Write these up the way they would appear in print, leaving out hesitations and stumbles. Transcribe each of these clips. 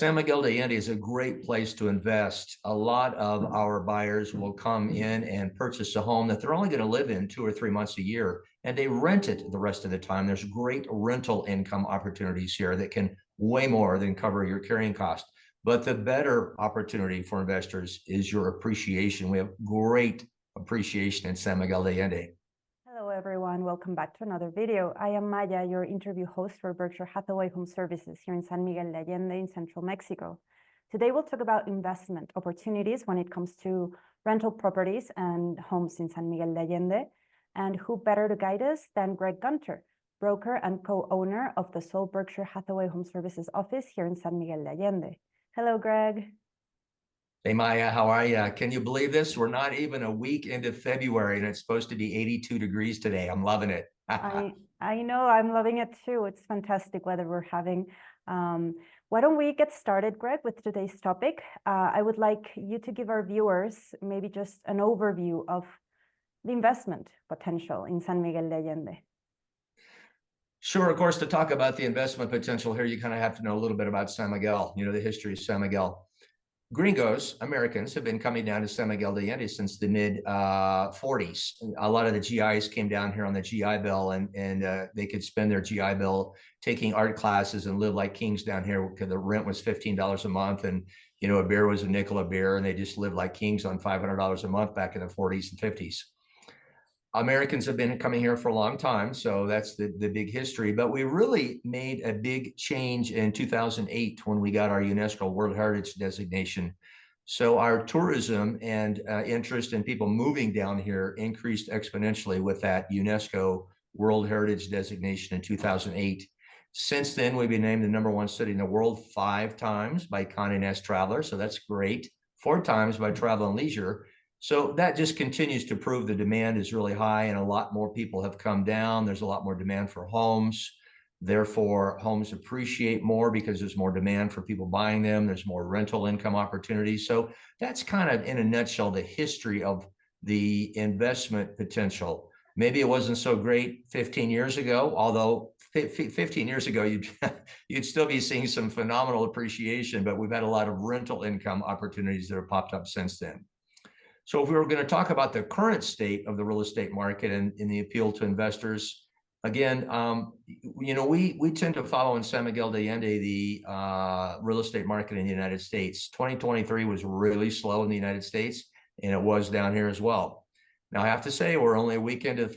San Miguel De Allende is a great place to invest. A lot of our buyers will come in and purchase a home that they're only going to live in 2 or 3 months a year, and they rent it the rest of the time. There's great rental income opportunities here that can way more than cover your carrying cost. But the better opportunity for investors is your appreciation. We have great appreciation in San Miguel De Allende. Hello, everyone. Welcome back to another video. I am Maya, your interview host for Berkshire Hathaway Home Services here in San Miguel De Allende in central Mexico. Today, we'll talk about investment opportunities when it comes to rental properties and homes in San Miguel De Allende. And who better to guide us than Greg Gunter, broker and co-owner of the sole Berkshire Hathaway Home Services office here in San Miguel De Allende. Hello, Greg. Hey, Maya, how are you? Can you believe this? We're not even a week into February and it's supposed to be 82 degrees today. I'm loving it. I know, I'm loving it too. It's fantastic weather we're having. Why don't we get started, Greg, with today's topic? I would like you to give our viewers maybe just an overview of the investment potential in San Miguel de Allende. Sure, of course, to talk about the investment potential here, you kind of have to know a little bit about San Miguel, the history of San Miguel. Gringos, Americans, have been coming down to San Miguel de Allende since the mid 40s. A lot of the GIs came down here on the GI Bill, and they could spend their GI Bill taking art classes and live like kings down here because the rent was $15 a month, and a beer was a nickel a beer, and they just lived like kings on $500 a month back in the 40s and 50s. Americans have been coming here for a long time, so that's the big history. But we really made a big change in 2008 when we got our UNESCO World Heritage designation. So our tourism and interest in people moving down here increased exponentially with that UNESCO World Heritage designation in 2008. Since then, we've been named the #1 city in the world 5 times by Condé Nast Traveler, so that's great. 4 times by Travel and Leisure. So that just continues to prove the demand is really high, and a lot more people have come down. There's a lot more demand for homes. Therefore, homes appreciate more because there's more demand for people buying them. There's more rental income opportunities. So that's kind of, in a nutshell, the history of the investment potential. Maybe it wasn't so great 15 years ago, although 15 years ago, you'd still be seeing some phenomenal appreciation, but we've had a lot of rental income opportunities that have popped up since then. So if we were going to talk about the current state of the real estate market and the appeal to investors, again, we tend to follow in San Miguel de Allende the real estate market in the United States. 2023 was really slow in the United States, and it was down here as well. Now I have to say we're only a week into the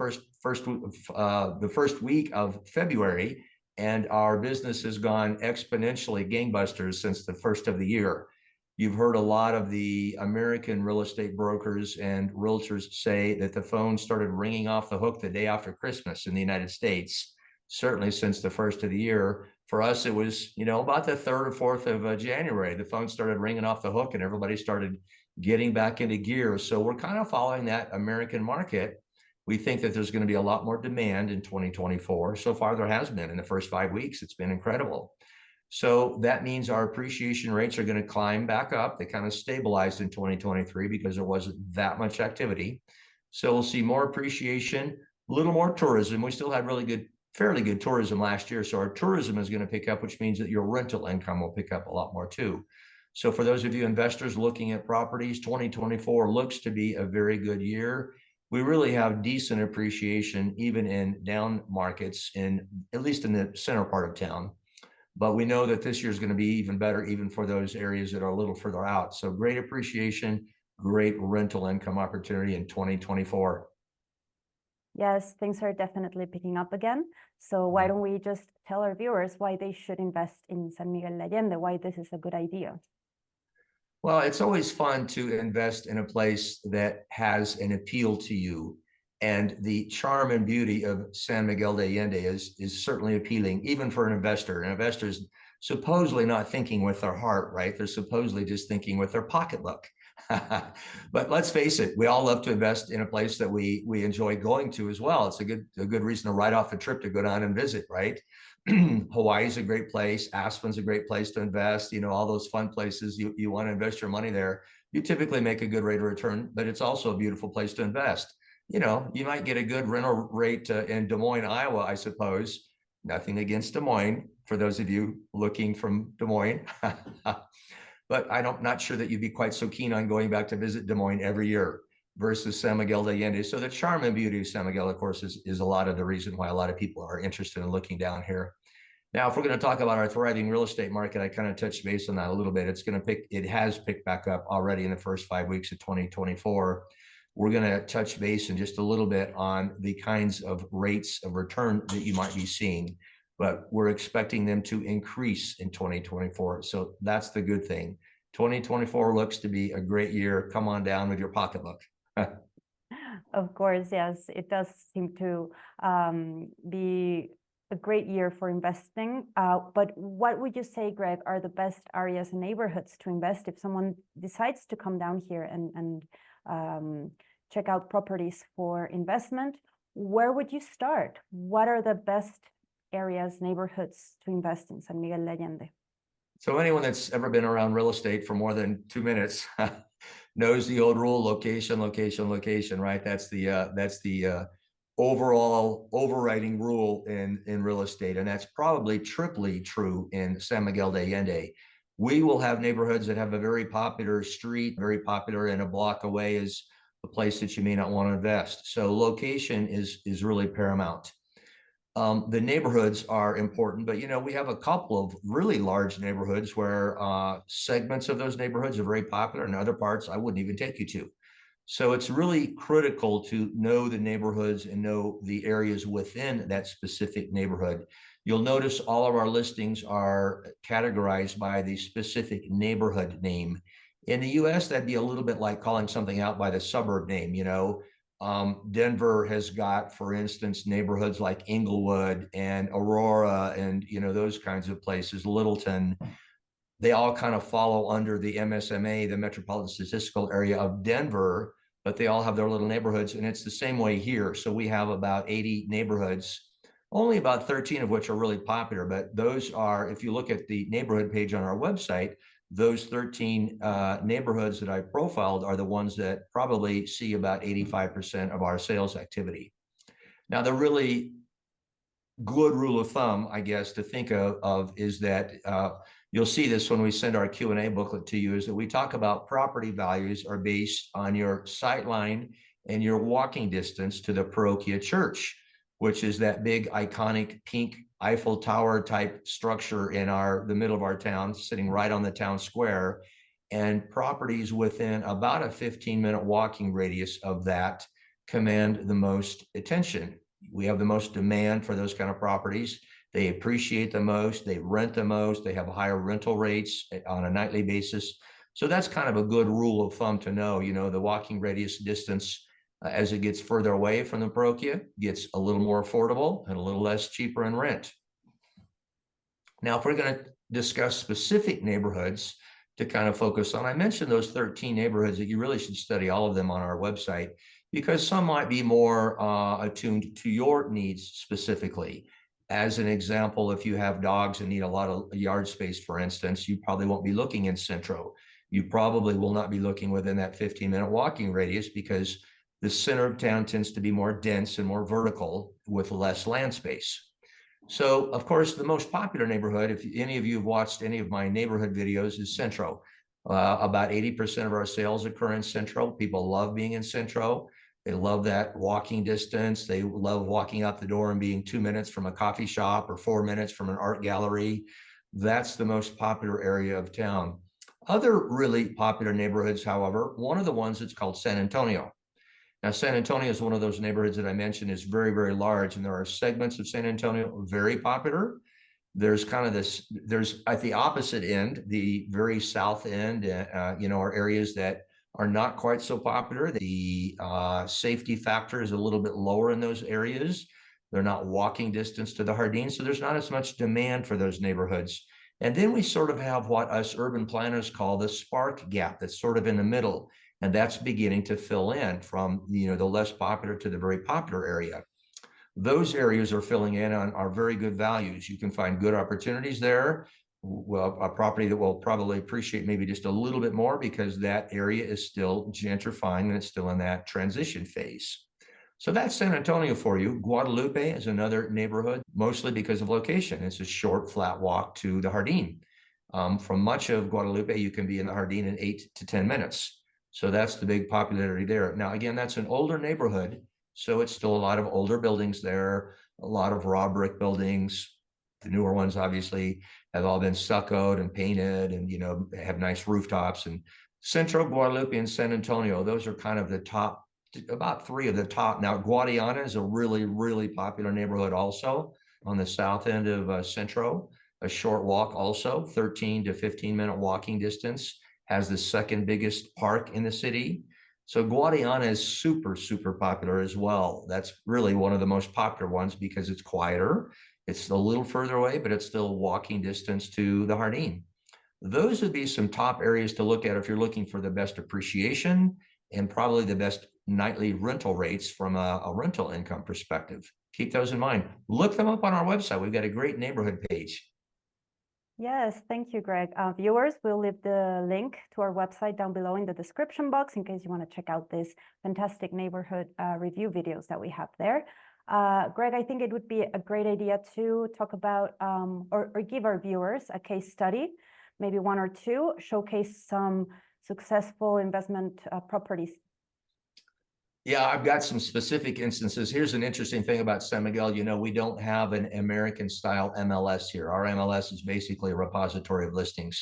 first week of February, and our business has gone exponentially gangbusters since the first of the year. You've heard a lot of the American real estate brokers and realtors say that the phone started ringing off the hook the day after Christmas in the United States, certainly since the first of the year. For us, it was, about the 3rd or 4th of January, the phone started ringing off the hook and everybody started getting back into gear. So we're kind of following that American market. We think that there's going to be a lot more demand in 2024. So far, there has been in the first 5 weeks. It's been incredible. So that means our appreciation rates are going to climb back up. They kind of stabilized in 2023 because there wasn't that much activity. So we'll see more appreciation, a little more tourism. We still had fairly good tourism last year. So our tourism is going to pick up, which means that your rental income will pick up a lot more too. So for those of you investors looking at properties, 2024 looks to be a very good year. We really have decent appreciation, even in down markets, at least in the center part of town. But we know that this year is going to be even better, even for those areas that are a little further out. So great appreciation, great rental income opportunity in 2024. Yes, things are definitely picking up again. So why don't we just tell our viewers why they should invest in San Miguel de Allende, why this is a good idea? Well, it's always fun to invest in a place that has an appeal to you. And the charm and beauty of San Miguel de Allende is certainly appealing, even for an investor. An investor is supposedly not thinking with their heart, right? They're supposedly just thinking with their pocketbook. But let's face it, we all love to invest in a place that we enjoy going to as well. It's a good reason to write off a trip to go down and visit, right? Hawaii is a great place. Aspen's a great place to invest. All those fun places you want to invest your money there. You typically make a good rate of return, but it's also a beautiful place to invest. You might get a good rental rate in Des Moines, Iowa, I suppose. Nothing against Des Moines, for those of you looking from Des Moines. But I'm not sure that you'd be quite so keen on going back to visit Des Moines every year versus San Miguel de Allende. So the charm and beauty of San Miguel, of course, is a lot of the reason why a lot of people are interested in looking down here. Now, if we're going to talk about our thriving real estate market, I kind of touched base on that a little bit. It has picked back up already in the first 5 weeks of 2024. We're going to touch base in just a little bit on the kinds of rates of return that you might be seeing, but we're expecting them to increase in 2024. So that's the good thing. 2024 looks to be a great year. Come on down with your pocketbook. Of course, yes, it does seem to be a great year for investing. But what would you say, Greg, are the best areas and neighborhoods to invest if someone decides to come down here and check out properties for investment? Where would you start? What are the best areas, neighborhoods to invest in San Miguel de Allende? So anyone that's ever been around real estate for more than 2 minutes knows the old rule: location, location, location, right? That's the overall overriding rule in real estate. And that's probably triply true in San Miguel de Allende. We will have neighborhoods that have a very popular street, very popular, and a block away is a place that you may not want to invest. So location is really paramount. The neighborhoods are important, but we have a couple of really large neighborhoods where segments of those neighborhoods are very popular, and other parts I wouldn't even take you to. So it's really critical to know the neighborhoods and know the areas within that specific neighborhood. You'll notice all of our listings are categorized by the specific neighborhood name. In the US, that'd be a little bit like calling something out by the suburb name. Denver has got, for instance, neighborhoods like Inglewood and Aurora and those kinds of places, Littleton. They all kind of follow under the MSMA, the Metropolitan Statistical Area of Denver, but they all have their little neighborhoods, and it's the same way here. So we have about 80 neighborhoods, only about 13 of which are really popular, but those are, if you look at the neighborhood page on our website, those 13 neighborhoods that I profiled are the ones that probably see about 85% of our sales activity. Now, the really good rule of thumb, I guess, to think of is that you'll see this when we send our Q&A booklet to you, is that we talk about property values are based on your sightline and your walking distance to the parochial church, which is that big iconic pink Eiffel Tower type structure in the middle of our town, sitting right on the town square, and properties within about a 15-minute walking radius of that command the most attention. We have the most demand for those kind of properties. They appreciate the most, they rent the most, they have higher rental rates on a nightly basis. So that's kind of a good rule of thumb to know. The walking radius distance as it gets further away from the parochia gets a little more affordable and a little less cheaper in rent. Now, if we're going to discuss specific neighborhoods to kind of focus on, I mentioned those 13 neighborhoods that you really should study all of them on our website, because some might be more attuned to your needs specifically. As an example, if you have dogs and need a lot of yard space, for instance, you probably won't be looking in Centro. You probably will not be looking within that 15-minute walking radius, because the center of town tends to be more dense and more vertical with less land space. So, of course, the most popular neighborhood, if any of you have watched any of my neighborhood videos, is Centro. About 80% of our sales occur in Centro. People love being in Centro. They love that walking distance. They love walking out the door and being 2 minutes from a coffee shop or 4 minutes from an art gallery. That's the most popular area of town. Other really popular neighborhoods, however, one of the ones that's called San Antonio. Now, San Antonio is one of those neighborhoods that I mentioned is very, very large, and there are segments of San Antonio very popular. There's kind of this, there's at the opposite end, the very south end, are areas that are not quite so popular. The safety factor is a little bit lower in those areas. They're not walking distance to the Jardín, so there's not as much demand for those neighborhoods. And then we sort of have what us urban planners call the spark gap that's sort of in the middle. And that's beginning to fill in from the less popular to the very popular area. Those areas are filling in on our very good values. You can find good opportunities there. Well, a property that will probably appreciate maybe just a little bit more because that area is still gentrifying and it's still in that transition phase. So that's San Antonio for you. Guadalupe is another neighborhood, mostly because of location. It's a short, flat walk to the Jardín. From much of Guadalupe, you can be in the Jardín in 8 to 10 minutes. So that's the big popularity there. Now, again, that's an older neighborhood, so it's still a lot of older buildings there, a lot of raw brick buildings. The newer ones, obviously, have all been stuccoed and painted and, have nice rooftops. And Centro, Guadalupe, and San Antonio, those are kind of the top, about three of the top. Now, Guadiana is a really, really popular neighborhood also on the south end of Centro. A short walk also, 13 to 15-minute walking distance, has the second biggest park in the city. So Guadiana is super, super popular as well. That's really one of the most popular ones because it's quieter. It's a little further away, but it's still walking distance to the Jardín. Those would be some top areas to look at if you're looking for the best appreciation and probably the best nightly rental rates from a rental income perspective. Keep those in mind. Look them up on our website. We've got a great neighborhood page. Yes, thank you, Greg. Viewers, we'll leave the link to our website down below in the description box in case you want to check out these fantastic neighborhood review videos that we have there. Greg, I think it would be a great idea to talk about or give our viewers a case study, maybe one or two, showcase some successful investment properties. Yeah, I've got some specific instances. Here's an interesting thing about San Miguel. We don't have an American style MLS here. Our MLS is basically a repository of listings.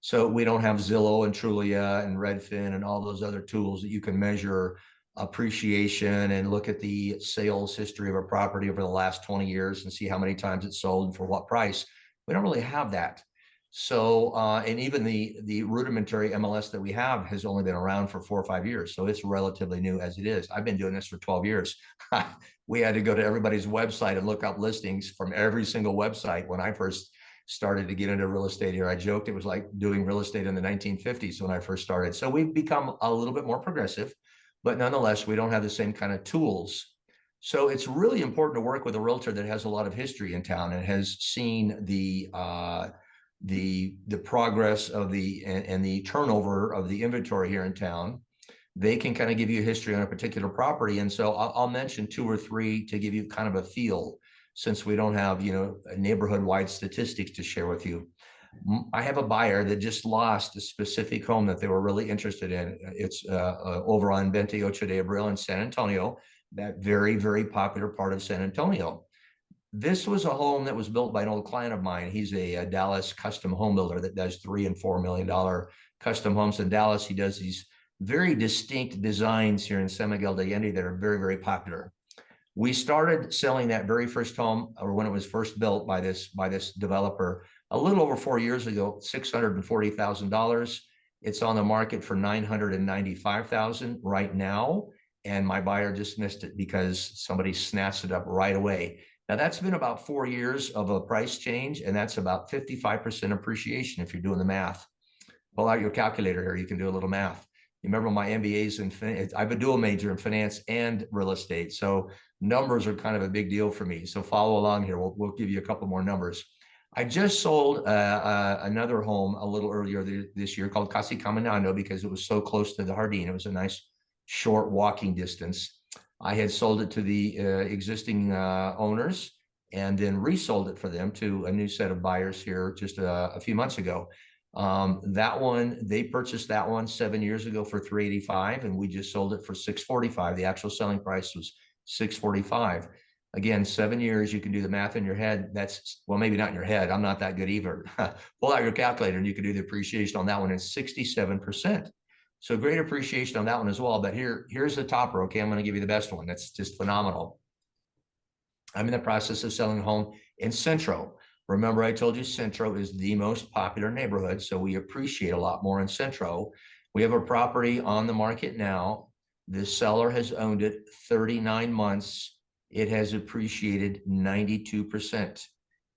So we don't have Zillow and Trulia and Redfin and all those other tools that you can measure appreciation and look at the sales history of a property over the last 20 years and see how many times it's sold and for what price. We don't really have that. So, and even the rudimentary MLS that we have has only been around for 4 or 5 years. So it's relatively new as it is. I've been doing this for 12 years. We had to go to everybody's website and look up listings from every single website when I first started to get into real estate here. I joked it was like doing real estate in the 1950s when I first started. So we've become a little bit more progressive, but nonetheless, we don't have the same kind of tools. So it's really important to work with a realtor that has a lot of history in town and has seen the progress of and the turnover of the inventory here in town. They can kind of give you a history on a particular property. And so I'll mention 2 or 3 to give you kind of a feel, since we don't have, neighborhood-wide statistics to share with you. I have a buyer that just lost a specific home that they were really interested in. It's over on 28 de Abril in San Antonio, that very, very popular part of San Antonio. This was a home that was built by an old client of mine. He's a Dallas custom home builder that does $3 and $4 million custom homes in Dallas. He does these very distinct designs here in San Miguel De Allende that are very, very popular. We started selling that very first home, or when it was first built by this developer, a little over 4 years ago, $640,000. It's on the market for $995,000 right now, and my buyer dismissed it because somebody snatched it up right away. Now, that's been about 4 years of a price change, and that's about 55% appreciation if you're doing the math. Pull out your calculator here. You can do a little math. You remember my MBA's in finance. I have a dual major in finance and real estate. So numbers are kind of a big deal for me. So follow along here. We'll give you a couple more numbers. I just sold another home a little earlier this year called Casi Caminando because it was so close to the Jardín. It was a nice short walking distance. I had sold it to the existing owners and then resold it for them to a new set of buyers here just a few months ago. That one, they purchased that one 7 years ago for $385, and we just sold it for $645. The actual selling price was $645. Again, 7 years, you can do the math in your head. That's, well, maybe not in your head. I'm not that good either. Pull out your calculator and you can do the appreciation on that one. It's 67%. So great appreciation on that one as well. But here's the topper. Okay, I'm going to give you the best one. That's just phenomenal. I'm in the process of selling a home in Centro. Remember, I told you Centro is the most popular neighborhood, so we appreciate a lot more in Centro. We have a property on the market now. The seller has owned it 39 months. It has appreciated 92%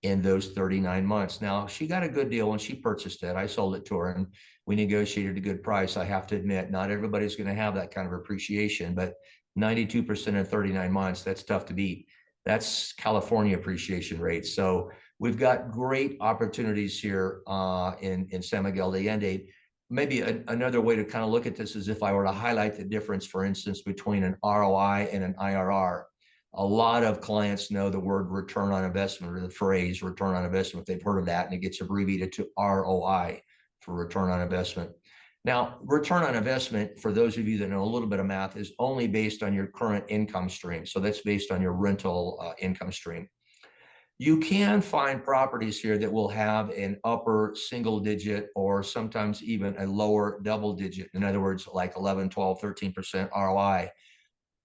in those 39 months. Now, she got a good deal when she purchased it. I sold it to her, and we negotiated a good price. I have to admit, not everybody's going to have that kind of appreciation, but 92% in 39 months, that's tough to beat. That's California appreciation rates. So we've got great opportunities here in San Miguel de Allende. maybe another way to kind of look at this is if I were to highlight the difference, for instance, between an ROI and an IRR. A lot of clients know the word return on investment or the phrase return on investment. They've heard of that, and it gets abbreviated to ROI for return on investment. Now, return on investment, for those of you that know a little bit of math, is only based on your current income stream. So that's based on your rental income stream. You can find properties here that will have an upper single digit or sometimes even a lower double digit. In other words, like 11, 12, 13% ROI.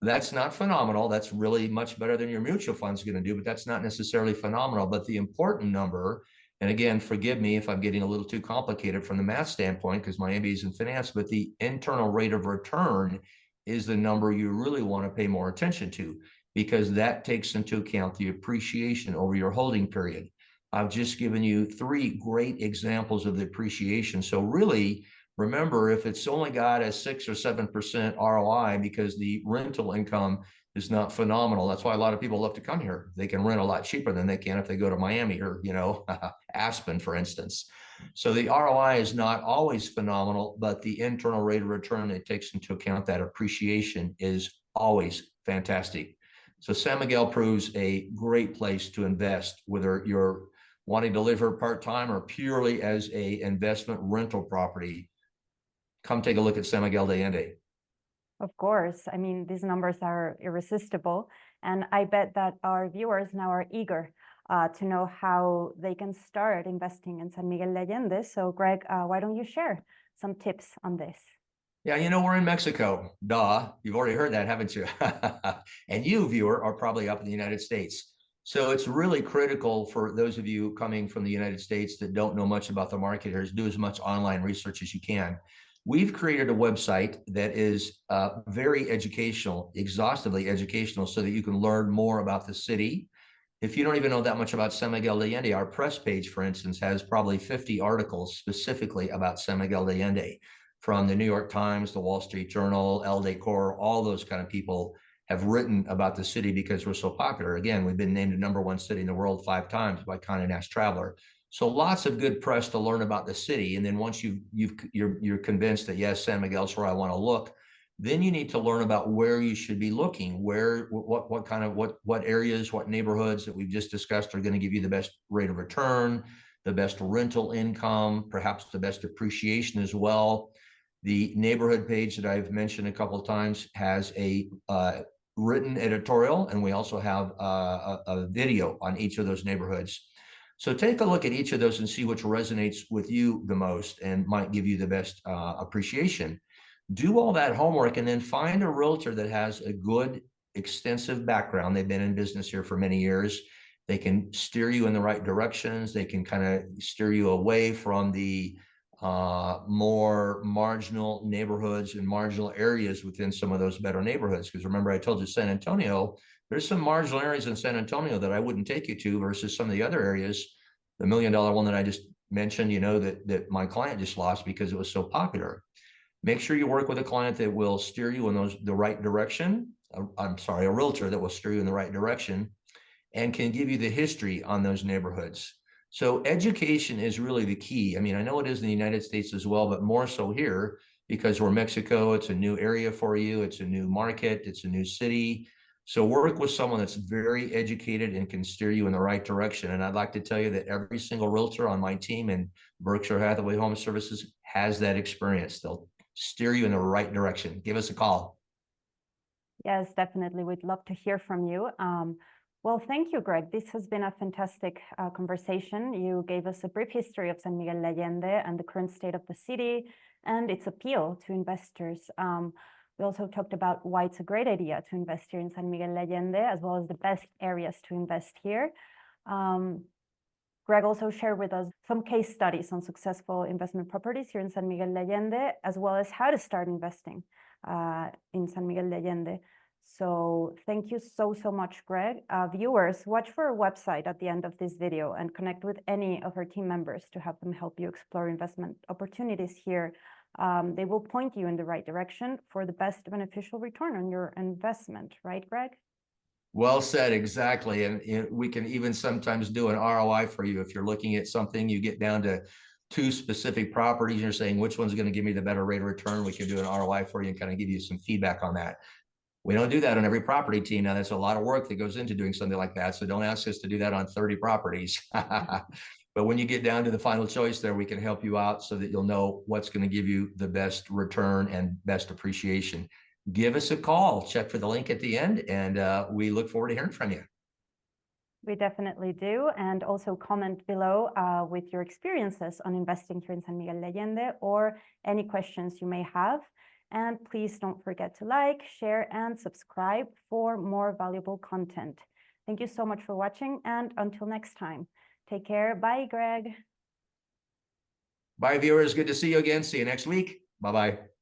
That's not phenomenal. That's really much better than your mutual fund's going to do, but that's not necessarily phenomenal. But the important number, and again, forgive me if I'm getting a little too complicated from the math standpoint because my MBA is in finance, but the internal rate of return is the number you really want to pay more attention to, because that takes into account the appreciation over your holding period. I've just given you 3 great examples of the appreciation. So really, remember, if it's only got a 6 or 7% ROI because the rental income is not phenomenal, that's why a lot of people love to come here. They can rent a lot cheaper than they can if they go to Miami or, Aspen, for instance. So the ROI is not always phenomenal, but the internal rate of return that takes into account that appreciation is always fantastic. So San Miguel proves a great place to invest, whether you're wanting to live here part-time or purely as a investment rental property. Come take a look at San Miguel De Allende. Of course. I mean, these numbers are irresistible. And I bet that our viewers now are eager to know how they can start investing in San Miguel De Allende. So Greg, why don't you share some tips on this? Yeah, we're in Mexico. Duh. You've already heard that, haven't you? And you, viewer, are probably up in the United States. So it's really critical for those of you coming from the United States that don't know much about the market here is do as much online research as you can. We've created a website that is very educational, exhaustively educational, so that you can learn more about the city. If you don't even know that much about San Miguel de Allende, our press page, for instance, has probably 50 articles specifically about San Miguel de Allende, from the New York Times, the Wall Street Journal, El Decor. All those kind of people have written about the city because we're so popular. Again, we've been named the #1 city in the world 5 times by Condé Nast Traveler. So lots of good press to learn about the city. And then once you're convinced that, yes, San Miguel's where I want to look, then you need to learn about where you should be looking, what areas, what neighborhoods that we've just discussed are going to give you the best rate of return, the best rental income, perhaps the best appreciation as well. The neighborhood page that I've mentioned a couple of times has a written editorial, and we also have a video on each of those neighborhoods. So take a look at each of those and see which resonates with you the most and might give you the best appreciation. Do all that homework and then find a realtor that has a good, extensive background. They've been in business here for many years. They can steer you in the right directions. They can kind of steer you away from the more marginal neighborhoods and marginal areas within some of those better neighborhoods. Because remember, I told you San Antonio, there's some marginal areas in San Antonio that I wouldn't take you to versus some of the other areas. The $1 million one that I just mentioned, that my client just lost because it was so popular. Make sure you work with a client that will steer you in the right direction. A realtor that will steer you in the right direction and can give you the history on those neighborhoods. So education is really the key. I mean, I know it is in the United States as well, but more so here because we're Mexico. It's a new area for you. It's a new market. It's a new city. So work with someone that's very educated and can steer you in the right direction. And I'd like to tell you that every single realtor on my team in Berkshire Hathaway Home Services has that experience. They'll steer you in the right direction. Give us a call. Yes, definitely. We'd love to hear from you. Well, thank you, Greg. This has been a fantastic conversation. You gave us a brief history of San Miguel de Allende and the current state of the city and its appeal to investors. We also talked about why it's a great idea to invest here in San Miguel de Allende, as well as the best areas to invest here. Greg also shared with us some case studies on successful investment properties here in San Miguel de Allende, as well as how to start investing in San Miguel de Allende. So thank you so much, Greg. Viewers, watch for our website at the end of this video and connect with any of our team members to have them help you explore investment opportunities here. They will point you in the right direction for the best beneficial return on your investment, right, Greg? Well said, exactly. And we can even sometimes do an ROI for you. If you're looking at something, you get down to two specific properties, and you're saying which one's going to give me the better rate of return, we can do an ROI for you and kind of give you some feedback on that. We don't do that on every property team. Now, that's a lot of work that goes into doing something like that. So don't ask us to do that on 30 properties. But when you get down to the final choice there, we can help you out so that you'll know what's going to give you the best return and best appreciation. Give us a call, check for the link at the end, and we look forward to hearing from you. We definitely do. And also comment below with your experiences on investing here in San Miguel de Allende or any questions you may have. And please don't forget to like, share, and subscribe for more valuable content. Thank you so much for watching, and until next time. Take care. Bye, Greg. Bye, viewers. Good to see you again. See you next week. Bye-bye.